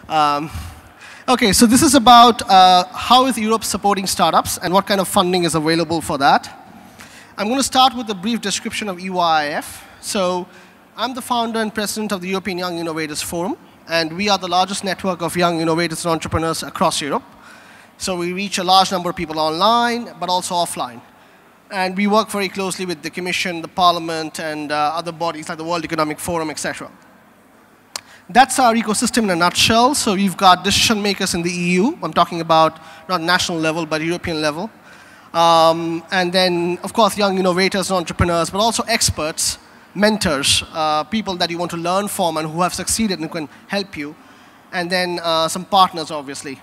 Okay, so this is about how is Europe supporting startups and what kind of funding is available for that. I'm going to start with a brief description of EYIF. So I'm the founder and president of the European Young Innovators Forum, and we are the largest network of young innovators and entrepreneurs across Europe. So we reach a large number of people online, but also offline. And we work very closely with the Commission, the Parliament, and other bodies like the World Economic Forum, etc. That's our ecosystem in a nutshell. So we've got decision makers in the EU. I'm talking about not national level, but European level. And then, of course, young innovators and entrepreneurs, but also experts, mentors, people that you want to learn from and who have succeeded and can help you. And then some partners, obviously.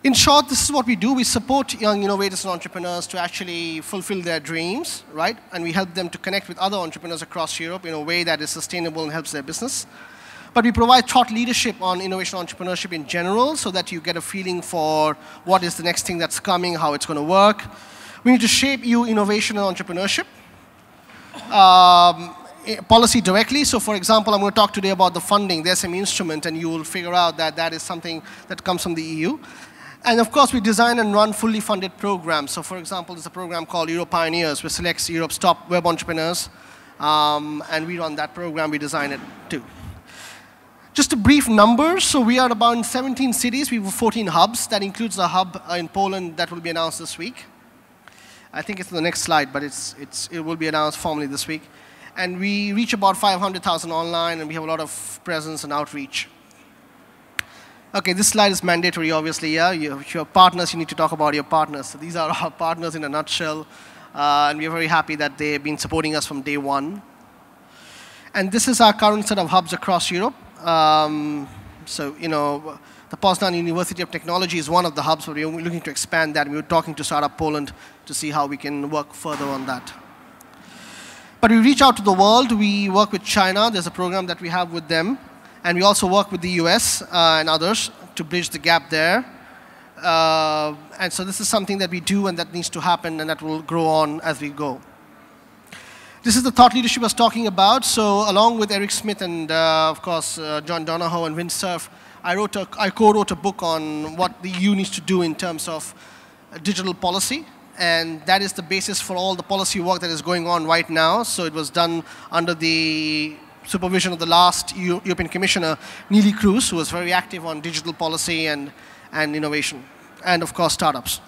In short, this is what we do. We support young innovators and entrepreneurs to actually fulfill their dreams, right? And we help them to connect with other entrepreneurs across Europe in a way that is sustainable and helps their business. But we provide thought leadership on innovation entrepreneurship in general so that you get a feeling for what is the next thing that's coming, how it's going to work. We need to shape you innovation and entrepreneurship. Policy directly. So for example, I'm going to talk today about the funding, the SME instrument, and you will figure out that that is something that comes from the EU. And of course, we design and run fully funded programs. So for example, there's a program called Euro Pioneers, which selects Europe's top web entrepreneurs. And we run that program, we design it too. Just a brief numbers. So we are about in 17 cities. We have 14 hubs. That includes a hub in Poland that will be announced this week. I think it's the next slide, but it will be announced formally this week. And we reach about 500,000 online, and we have a lot of presence and outreach. Okay, this slide is mandatory, obviously. Yeah, your partners, you need to talk about your partners. So these are our partners in a nutshell, and we are very happy that they've been supporting us from day one. And this is our current set of hubs across Europe. So, you know, the Poznan University of Technology is one of the hubs, but we're looking to expand that. We were talking to Startup Poland to see how we can work further on that. But we reach out to the world. We work with China. There's a program that we have with them. And we also work with the US and others to bridge the gap there. And so this is something that we do and that needs to happen and that will grow on as we go. This is the thought leadership I was talking about. So along with Eric Smith and, of course, John Donahoe and Vince Cerf, I co-wrote a book on what the EU needs to do in terms of digital policy. And that is the basis for all the policy work that is going on right now. So it was done under the supervision of the last European Commissioner, Neelie Kroes, who was very active on digital policy and innovation, and of course, startups.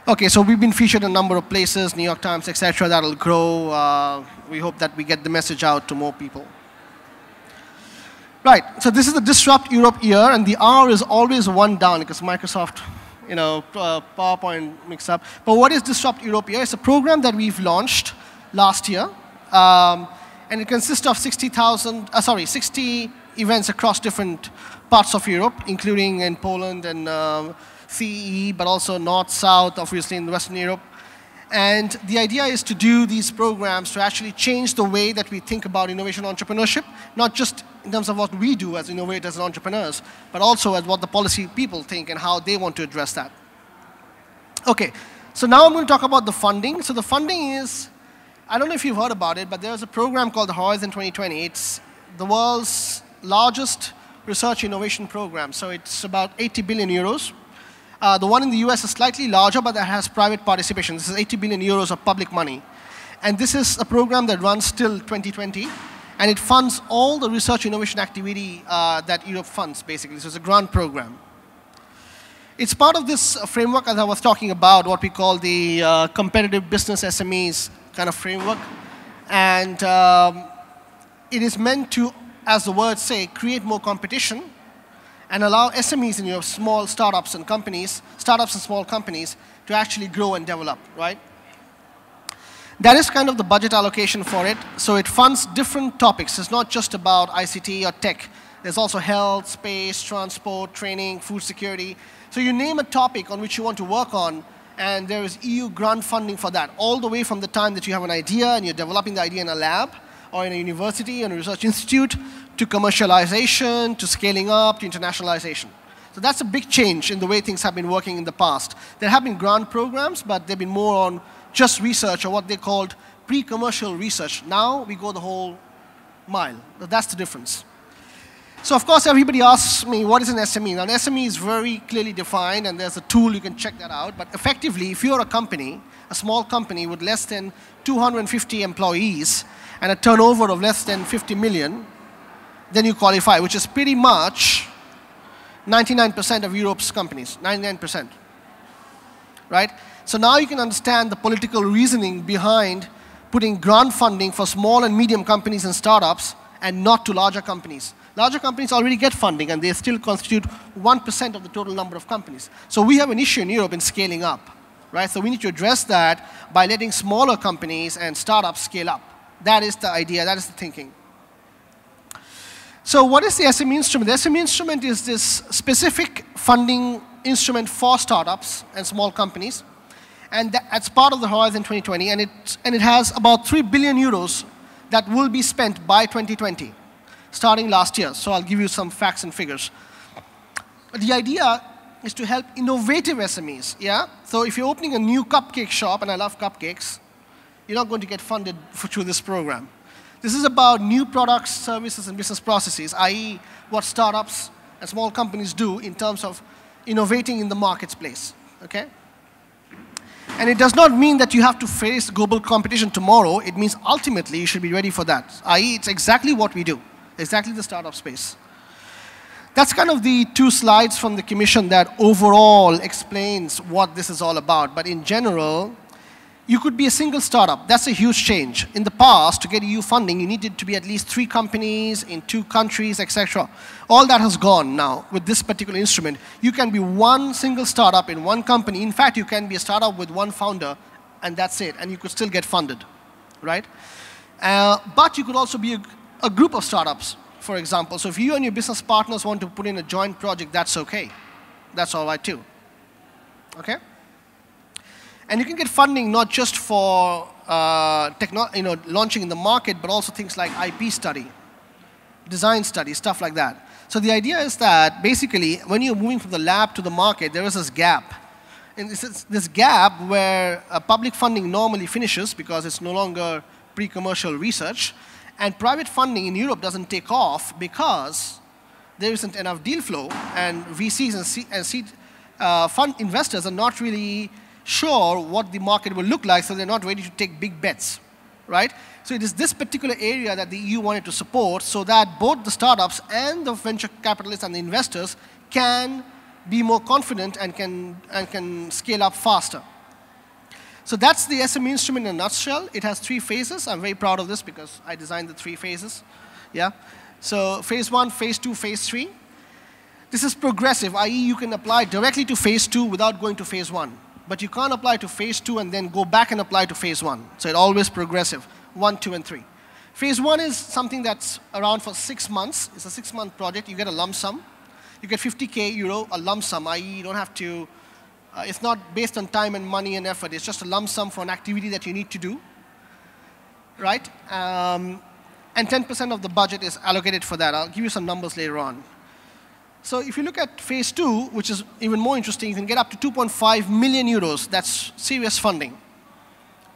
Okay, so we've been featured in a number of places, New York Times, etc. That'll grow. We hope that we get the message out to more people. Right, so this is the Disrupt Europe year, and the R is always one down because Microsoft, you know, PowerPoint mix up. But what is Disrupt Europe year? It's a program that we've launched last year. And it consists of 60 events across different parts of Europe, including in Poland and CEE, but also North, South, obviously in Western Europe. And the idea is to do these programs to actually change the way that we think about innovation and entrepreneurship, not just in terms of what we do as innovators and entrepreneurs, but also as what the policy people think and how they want to address that. Okay, so now I'm going to talk about the funding. So the funding is, I don't know if you've heard about it, but there's a program called the Horizon 2020. It's the world's largest research innovation program. So it's about 80 billion euros. The one in the US is slightly larger, but that has private participation. This is 80 billion euros of public money. And this is a program that runs till 2020. And it funds all the research innovation activity that Europe funds, basically. So it's a grant program. It's part of this framework, as I was talking about, what we call the competitive business SMEs kind of framework. And it is meant to, as the words say, create more competition and allow SMEs in your small startups and small companies to actually grow and develop, right? That is kind of the budget allocation for it. So it funds different topics. It's not just about ICT or tech. There's also health, space, transport, training, food security. So you name a topic on which you want to work on, and there is EU grant funding for that, all the way from the time that you have an idea and you're developing the idea in a lab or in a university and a research institute to commercialization, to scaling up, to internationalization. So that's a big change in the way things have been working in the past. There have been grant programs, but they've been more on just research or what they called pre-commercial research. Now we go the whole mile. That's the difference. So of course, everybody asks me, what is an SME? Now, an SME is very clearly defined, and there's a tool you can check that out. But effectively, if you're a company, a small company with less than 250 employees and a turnover of less than 50 million, then you qualify, which is pretty much 99% of Europe's companies, 99%. Right? So now you can understand the political reasoning behind putting grant funding for small and medium companies and startups and not to larger companies. Larger companies already get funding, and they still constitute 1% of the total number of companies. So we have an issue in Europe in scaling up, right? So we need to address that by letting smaller companies and startups scale up. That is the idea, that is the thinking. So what is the SME instrument? The SME instrument is this specific funding instrument for startups and small companies. And that's part of the Horizon 2020, and it has about 3 billion euros that will be spent by 2020. Starting last year. So I'll give you some facts and figures. The idea is to help innovative SMEs, yeah? So if you're opening a new cupcake shop, and I love cupcakes, you're not going to get funded through this program. This is about new products, services, and business processes, i.e. what startups and small companies do in terms of innovating in the marketplace, okay? And it does not mean that you have to face global competition tomorrow. It means ultimately you should be ready for that, i.e. it's exactly what we do. Exactly the startup space. That's kind of the 2 slides from the Commission that overall explains what this is all about. But in general, you could be a single startup. That's a huge change. In the past, to get EU funding, you needed to be at least 3 companies in 2 countries, etc. All that has gone now with this particular instrument. You can be one single startup in one company. In fact, you can be a startup with one founder, and that's it. And you could still get funded, right? But you could also be a group of startups, for example. So if you and your business partners want to put in a joint project, that's okay. That's all right too. Okay? And you can get funding not just for launching in the market, but also things like IP study, design study, stuff like that. So the idea is that basically when you're moving from the lab to the market, there is this gap. And this gap where public funding normally finishes because it's no longer pre-commercial research. And private funding in Europe doesn't take off because there isn't enough deal flow, and VCs and seed fund investors are not really sure what the market will look like, so they're not ready to take big bets, right? So it is this particular area that the EU wanted to support so that both the startups and the venture capitalists and the investors can be more confident and can scale up faster. So that's the SME instrument in a nutshell. It has 3 phases. I'm very proud of this because I designed the 3 phases. Yeah. So phase 1, phase 2, phase 3. This is progressive, i.e. you can apply directly to phase 2 without going to phase 1. But you can't apply to phase 2 and then go back and apply to phase 1. So it's always progressive, 1, 2, and 3. Phase 1 is something that's around for 6 months. It's a 6-month project. You get a lump sum. You get 50K euro, a lump sum, i.e. you don't have to it's not based on time and money and effort. It's just a lump sum for an activity that you need to do, right? And 10% of the budget is allocated for that. I'll give you some numbers later on. So if you look at phase 2, which is even more interesting, you can get up to 2.5 million euros. That's serious funding,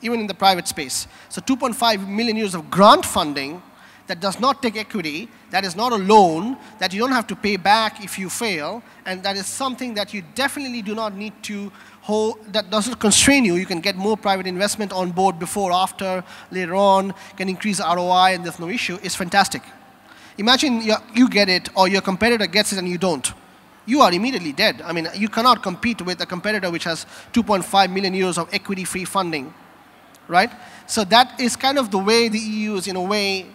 even in the private space. So 2.5 million euros of grant funding that does not take equity, that is not a loan, that you don't have to pay back if you fail, and that is something that you definitely do not need to hold, that doesn't constrain you. You can get more private investment on board before, after, later on, can increase ROI, and there's no issue. It's fantastic. Imagine you get it, or your competitor gets it and you don't. You are immediately dead. I mean, you cannot compete with a competitor which has 2.5 million euros of equity-free funding, right? So that is kind of the way the EU is, in a way,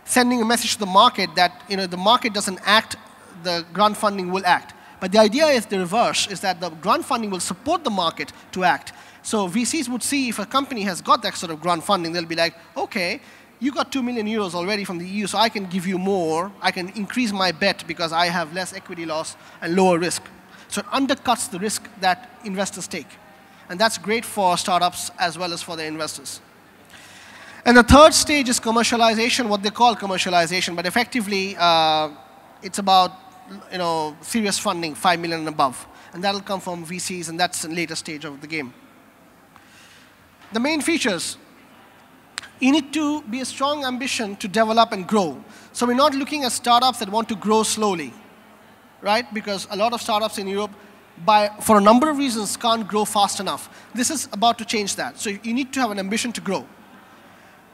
sending a message to the market that the market doesn't act, the grant funding will act. But the idea is the reverse, is that the grant funding will support the market to act. So VCs would see if a company has got that sort of grant funding, they'll be like, okay, you got 2 million euros already from the EU, so I can give you more. I can increase my bet because I have less equity loss and lower risk. So it undercuts the risk that investors take. And that's great for startups as well as for their investors. And the third stage is commercialization, what they call commercialization, but effectively it's about serious funding, 5 million and above. And that'll come from VCs, and that's the later stage of the game. The main features. You need to be a strong ambition to develop and grow. So we're not looking at startups that want to grow slowly, right? Because a lot of startups in Europe, for a number of reasons, can't grow fast enough. This is about to change that. So you need to have an ambition to grow,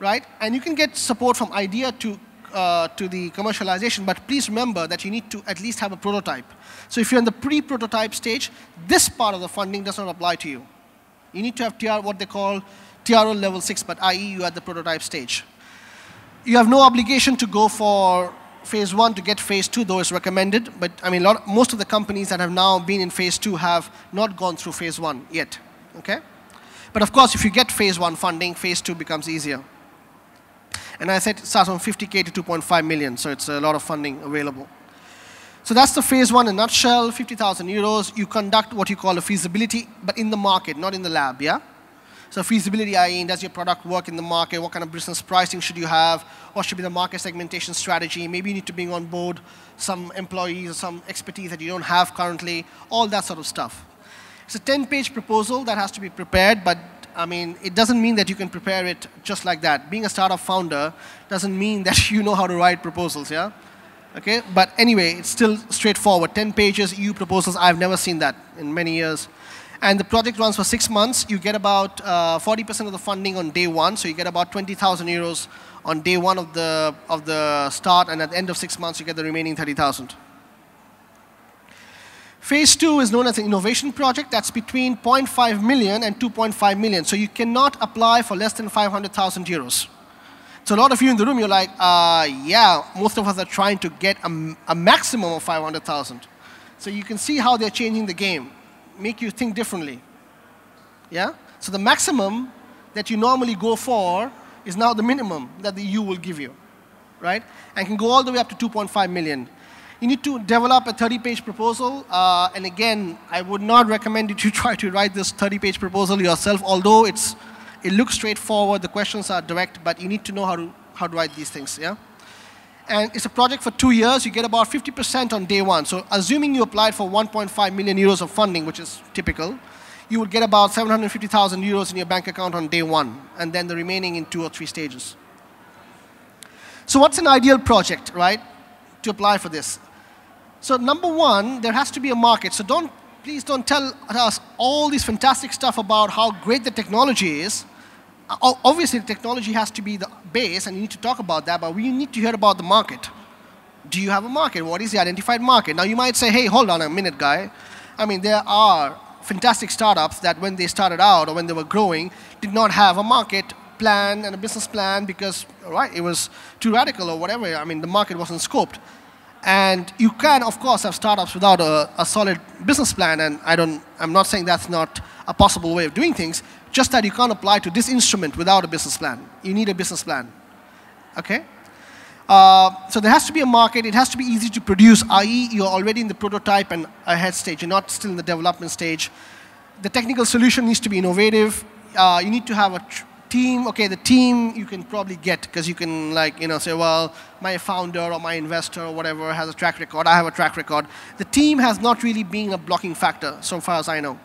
right? And you can get support from idea to the commercialization, but please remember that you need to at least have a prototype. So if you're in the pre-prototype stage, this part of the funding does not apply to you. You need to have what they call TRO level 6, but i.e. you are at the prototype stage. You have no obligation to go for phase 1 to get phase 2, though it's recommended. But I mean, most of the companies that have now been in phase 2 have not gone through phase 1 yet. Okay? But of course, if you get phase 1 funding, phase 2 becomes easier. And I said it starts from 50K to 2.5 million, so it's a lot of funding available. So that's the phase 1 in a nutshell, 50,000 euros. You conduct what you call a feasibility, but in the market, not in the lab, yeah? So feasibility, i.e., does your product work in the market? What kind of business pricing should you have? What should be the market segmentation strategy? Maybe you need to bring on board some employees or some expertise that you don't have currently, all that sort of stuff. It's a 10-page proposal that has to be prepared, but I mean, it doesn't mean that you can prepare it just like that. Being a startup founder doesn't mean that you know how to write proposals, yeah? Okay, but anyway, it's still straightforward. 10 pages, EU proposals, I've never seen that in many years. And the project runs for 6 months. You get about 40% of the funding on day 1, so you get about 20,000 euros on day 1 of the start, and at the end of 6 months, you get the remaining 30,000. Phase 2 is known as an innovation project. That's between 0.5 million and 2.5 million. So you cannot apply for less than 500,000 euros. So a lot of you in the room, you're like, yeah, most of us are trying to get a maximum of 500,000. So you can see how they're changing the game, make you think differently. Yeah? So the maximum that you normally go for is now the minimum that the EU will give you, right? And can go all the way up to 2.5 million. You need to develop a 30-page proposal. And again, I would not recommend you to try to write this 30-page proposal yourself, although it looks straightforward, the questions are direct, but you need to know how to write these things, yeah? And it's a project for 2 years. You get about 50% on day 1. So assuming you applied for 1.5 million euros of funding, which is typical, you would get about 750,000 euros in your bank account on day 1, and then the remaining in 2 or 3 stages. So what's an ideal project, right, to apply for this? So number 1, there has to be a market. So please don't tell us all this fantastic stuff about how great the technology is. Obviously, the technology has to be the base, and you need to talk about that, but we need to hear about the market. Do you have a market? What is the identified market? Now, you might say, hey, hold on a minute, guy. I mean, there are fantastic startups that when they started out or when they were growing did not have a market plan and a business plan because, right, it was too radical or whatever. I mean, the market wasn't scoped. And you can, of course, have startups without a solid business plan, and I'm not saying that's not a possible way of doing things, just that you can't apply to this instrument without a business plan. You need a business plan, okay? So there has to be a market. It has to be easy to produce, i.e. you're already in the prototype and ahead stage. You're not still in the development stage. The technical solution needs to be innovative. You need to have a team. Okay, the team you can probably get because you can say, well, my founder or my investor or whatever has a track record. I have a track record. The team has not really been a blocking factor so far as I know.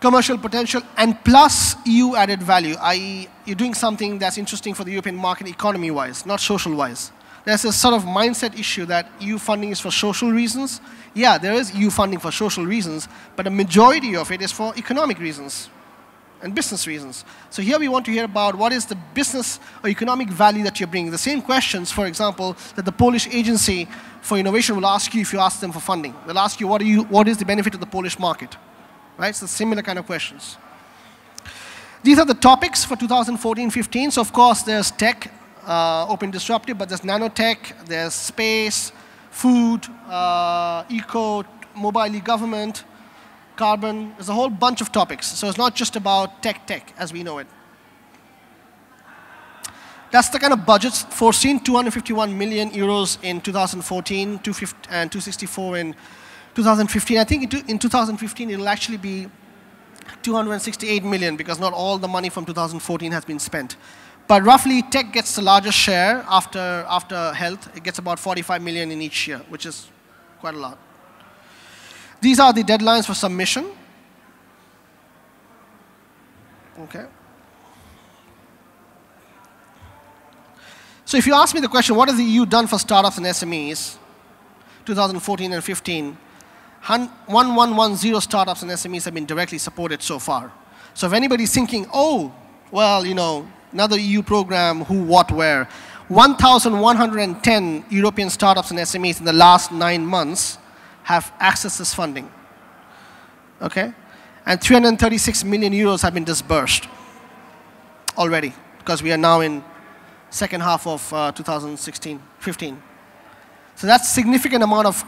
Commercial potential and plus EU added value, i.e. you're doing something that's interesting for the European market economy-wise, not social-wise. There's a sort of mindset issue that EU funding is for social reasons. Yeah, there is EU funding for social reasons, but a majority of it is for economic reasons and business reasons. So here we want to hear about what is the business or economic value that you're bringing. The same questions, for example, that the Polish Agency for Innovation will ask you if you ask them for funding. They'll ask you, what is the benefit of the Polish market? Right? So similar kind of questions. These are the topics for 2014-15. So of course there's tech, open disruptive, but there's nanotech, there's space, food, eco, mobile e-government, carbon. There's a whole bunch of topics. So it's not just about tech as we know it. That's the kind of budgets foreseen, 251 million euros in 2014, and 264 in 2015. I think in 2015 it'll actually be 268 million because not all the money from 2014 has been spent. But roughly tech gets the largest share after health. It gets about 45 million in each year, which is quite a lot. These are the deadlines for submission. Okay. So if you ask me the question, what has the EU done for startups and SMEs, 2014 and 15, 1110 startups and SMEs have been directly supported so far. So if anybody's thinking, oh, well, you know, another EU program, who, what, where, 1,110 European startups and SMEs in the last 9 months have accessed this funding. Okay? And 336 million euros have been disbursed already, because we are now in second half of 2016-15. So that's a significant amount of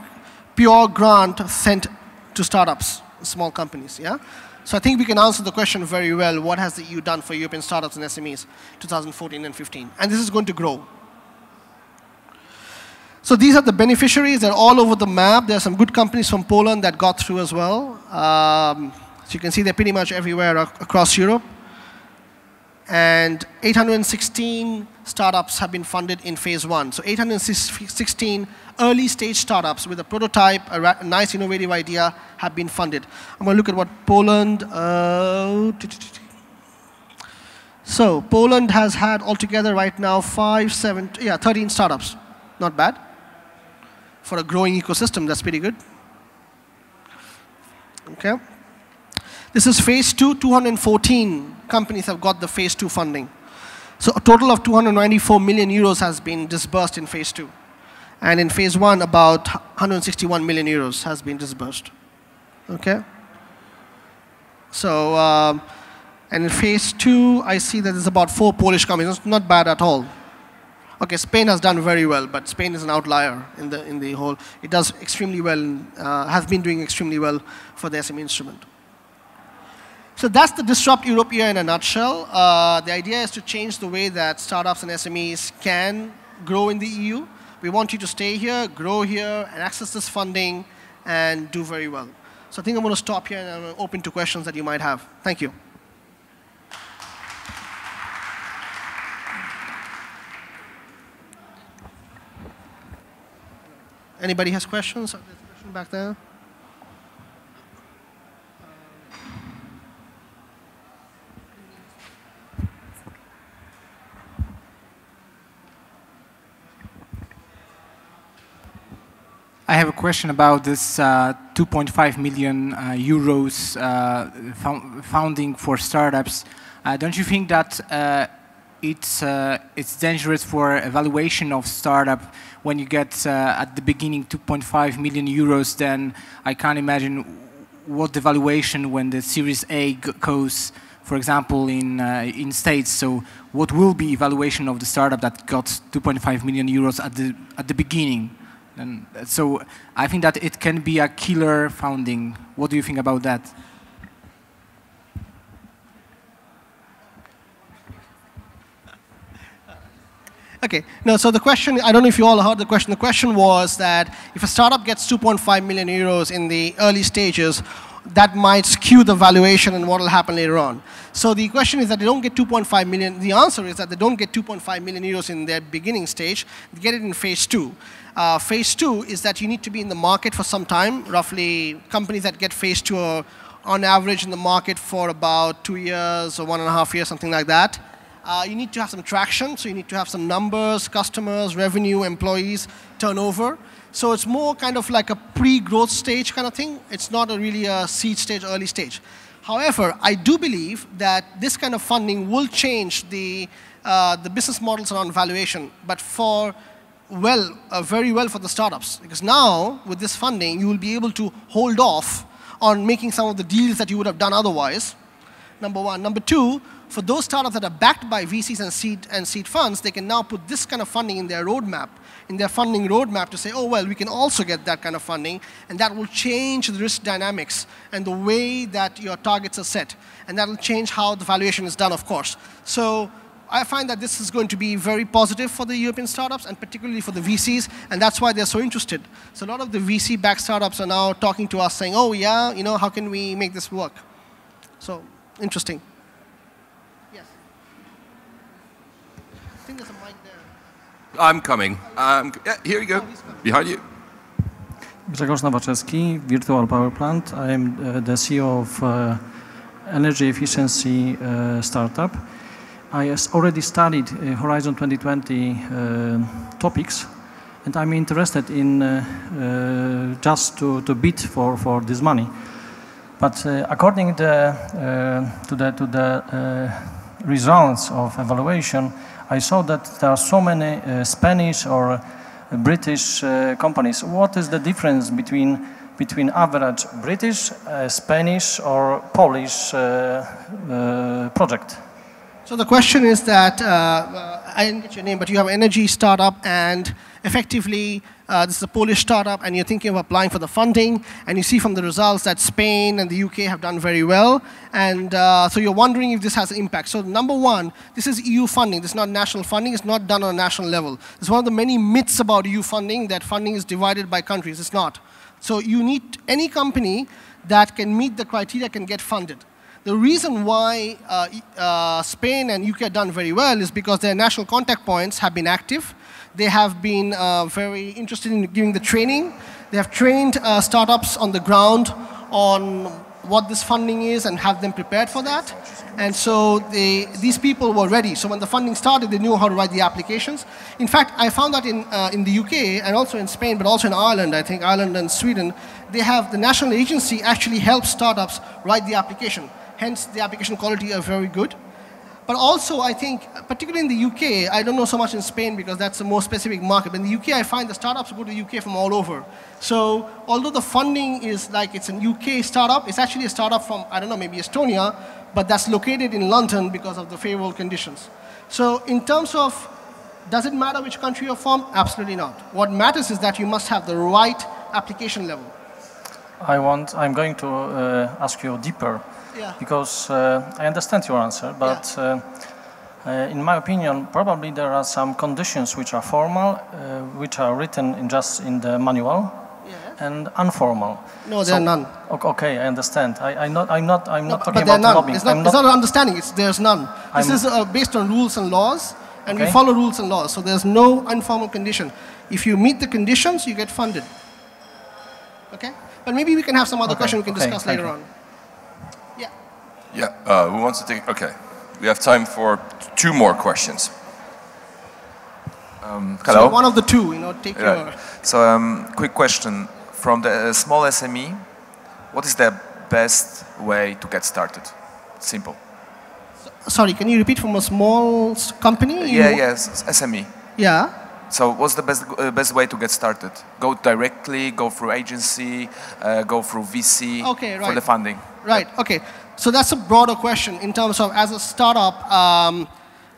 pure grant sent to startups, small companies, yeah? So I think we can answer the question very well, what has the EU done for European startups and SMEs 2014 and 15? And this is going to grow. So these are the beneficiaries. They're all over the map. There are some good companies from Poland that got through as well. So you can see they're pretty much everywhere across Europe. And 816 startups have been funded in phase 1. So 816 early stage startups with a prototype, a nice innovative idea have been funded. I'm going to look at what Poland, so Poland has had altogether right now 13 startups. Not bad. For a growing ecosystem, that's pretty good. Okay. This is phase 2, 214 companies have got the phase 2 funding. So a total of 294 million euros has been disbursed in phase 2. And in phase 1, about 161 million euros has been disbursed. Okay? So, and in phase 2, I see that there's about 4 Polish companies. It's not bad at all. Okay, Spain has done very well, but Spain is an outlier in the whole. It does extremely well, has been doing extremely well for the SME instrument. So that's the Disrupt Europe year in a nutshell. The idea is to change the way that startups and SMEs can grow in the EU. We want you to stay here, grow here, and access this funding, and do very well. So I think I'm going to stop here, and I'm open to questions that you might have. Thank you. Anybody has questions? There's a question back there. I have a question about this 2.5 million euros funding for startups. Don't you think that it's dangerous for evaluation of startup when you get at the beginning 2.5 million euros? Then I can't imagine what the valuation when the Series A goes, for example, in States. So what will be evaluation of the startup that got 2.5 million euros at the beginning? And so I think that it can be a killer funding. What do you think about that? Okay, no, so the question, I don't know if you all heard the question. The question was that if a startup gets 2.5 million euros in the early stages, that might skew the valuation and what will happen later on. So the question is that they don't get 2.5 million. The answer is that they don't get 2.5 million euros in their beginning stage. They get it in phase 2. Phase 2 is that you need to be in the market for some time. Roughly, companies that get phase 2 are on average in the market for about 2 years or 1.5 years, something like that. You need to have some traction, so you need to have some numbers, customers, revenue, employees, turnover. So it's more kind of like a pre-growth stage kind of thing. It's not really a seed stage, early stage. However, I do believe that this kind of funding will change the business models around valuation, but very well for the startups. Because now, with this funding, you will be able to hold off on making some of the deals that you would have done otherwise, number one. Number two, for those startups that are backed by VCs and seed funds, they can now put this kind of funding in their roadmap, in their funding roadmap to say, oh, well, we can also get that kind of funding, and that will change the risk dynamics and the way that your targets are set. And that will change how the valuation is done, of course. So I find that this is going to be very positive for the European startups, and particularly for the VCs, and that's why they're so interested. So a lot of the VC-backed startups are now talking to us saying, oh, yeah, you know, how can we make this work? So, interesting. Yes. I think there's a mic there. I'm coming. Yeah, here you go. Behind you. Grzegorz Nowaczewski, Virtual Power Plant. I am the CEO of energy efficiency startup. I has already studied Horizon 2020 topics, and I'm interested in just to bid for this money. But according to the results of evaluation, I saw that there are so many Spanish or British companies. What is the difference between average British, Spanish, or Polish project? So the question is that, I didn't get your name, but you have an energy startup, and effectively this is a Polish startup, and you're thinking of applying for the funding, and you see from the results that Spain and the UK have done very well, and so you're wondering if this has an impact. So number one, this is EU funding. This is not national funding. It's not done on a national level. It's one of the many myths about EU funding, that funding is divided by countries. It's not. So you need any company that can meet the criteria can get funded. The reason why Spain and UK have done very well is because their national contact points have been active. They have been very interested in giving the training. They have trained startups on the ground on what this funding is and have them prepared for that. And so these people were ready. So when the funding started, they knew how to write the applications. In fact, I found that in the UK and also in Spain, but also in Ireland, I think Ireland and Sweden, they have the national agency actually help startups write the application. Hence, the application quality are very good. But also, I think, particularly in the UK, I don't know so much in Spain because that's a more specific market. But in the UK, I find the startups go to the UK from all over. So although the funding is like it's a UK startup, it's actually a startup from, I don't know, maybe Estonia, but that's located in London because of the favorable conditions. So in terms of, does it matter which country you're from? Absolutely not. What matters is that you must have the right application level. I'm going to ask you deeper. Yeah. Because I understand your answer, but in my opinion, probably there are some conditions which are formal, which are written just in the manual, and informal. No, there are none. Okay, I understand. I'm not talking about lobbying. It's not an understanding. There's none. This is based on rules and laws, and we follow rules and laws. So there's no informal condition. If you meet the conditions, you get funded. Okay? But maybe we can have some other question we can discuss later on. Yeah, who wants to take? Okay, we have time for 2 more questions. Hello. So one of the two, take your. So, quick question from the small SME. What is the best way to get started? Simple. Sorry, can you repeat from a small company? Yes, SME. Yeah. So, what's the best way to get started? Go directly, go through agency, go through VC for the funding. Right. Okay. So that's a broader question in terms of as a startup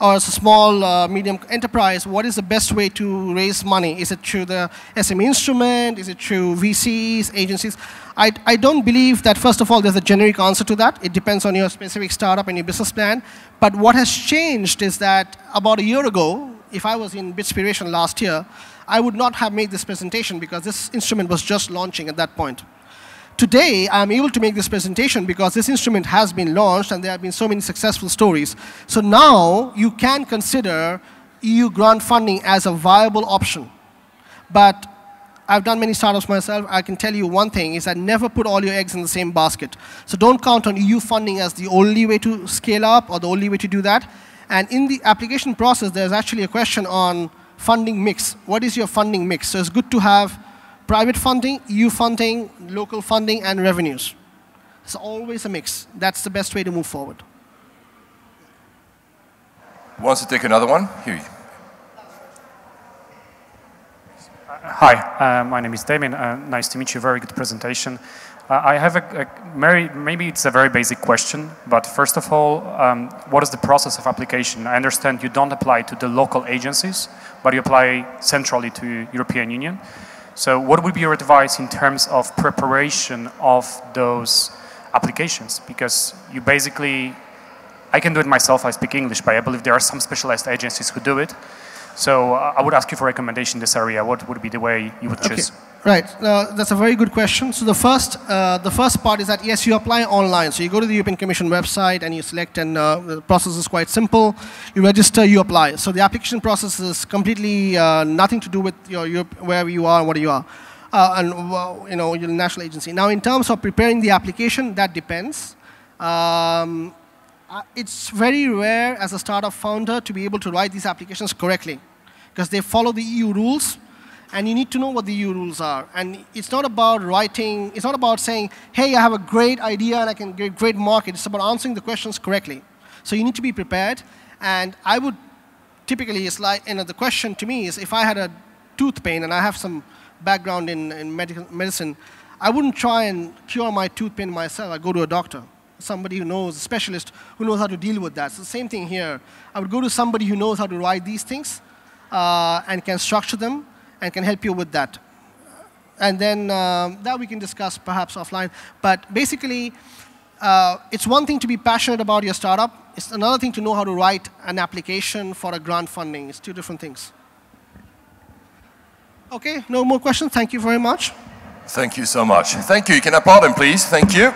or as a small, medium enterprise, what is the best way to raise money? Is it through the SME instrument? Is it through VCs, agencies? I don't believe that, first of all, there's a generic answer to that. It depends on your specific startup and your business plan. But what has changed is that about a year ago, if I was in Bitspiration last year, I would not have made this presentation because this instrument was just launching at that point. Today, I'm able to make this presentation because this instrument has been launched and there have been so many successful stories. So now you can consider EU grant funding as a viable option. But I've done many startups myself. I can tell you one thing is that never put all your eggs in the same basket. So don't count on EU funding as the only way to scale up or the only way to do that. And in the application process, there's actually a question on funding mix. What is your funding mix? So it's good to have private funding, EU funding, local funding, and revenues. It's always a mix. That's the best way to move forward. Who wants to take another one? Here. Hi, my name is Damien. Nice to meet you. Very good presentation. I have maybe it's a very basic question, but first of all, what is the process of application? I understand you don't apply to the local agencies, but you apply centrally to European Union. So what would be your advice in terms of preparation of those applications? Because you basically, I can do it myself, I speak English, but I believe there are some specialized agencies who do it. So I would ask you for a recommendation in this area. What would be the way you would choose? Right, that's a very good question. So the first part is that yes, you apply online. So you go to the European Commission website and you select, and the process is quite simple. You register, you apply. So the application process is completely nothing to do with wherever you are and what you are, and your national agency. Now, in terms of preparing the application, that depends. it's very rare as a startup founder to be able to write these applications correctly, because they follow the EU rules, and you need to know what the EU rules are. And it's not about writing, it's not about saying, hey, I have a great idea and I can get a great market. It's about answering the questions correctly. So you need to be prepared. And I would typically, it's like, the question to me is, if I had a tooth pain, and I have some background in medicine, I wouldn't try and cure my tooth pain myself. I'd go to a doctor, somebody who knows, a specialist who knows how to deal with that. So the same thing here. I would go to somebody who knows how to write these things and can structure them and can help you with that. And then that we can discuss perhaps offline. But basically, it's one thing to be passionate about your startup. It's another thing to know how to write an application for a grant funding. It's two different things. OK, no more questions. Thank you very much. Thank you so much. Thank you. You can applaud him, please. Thank you.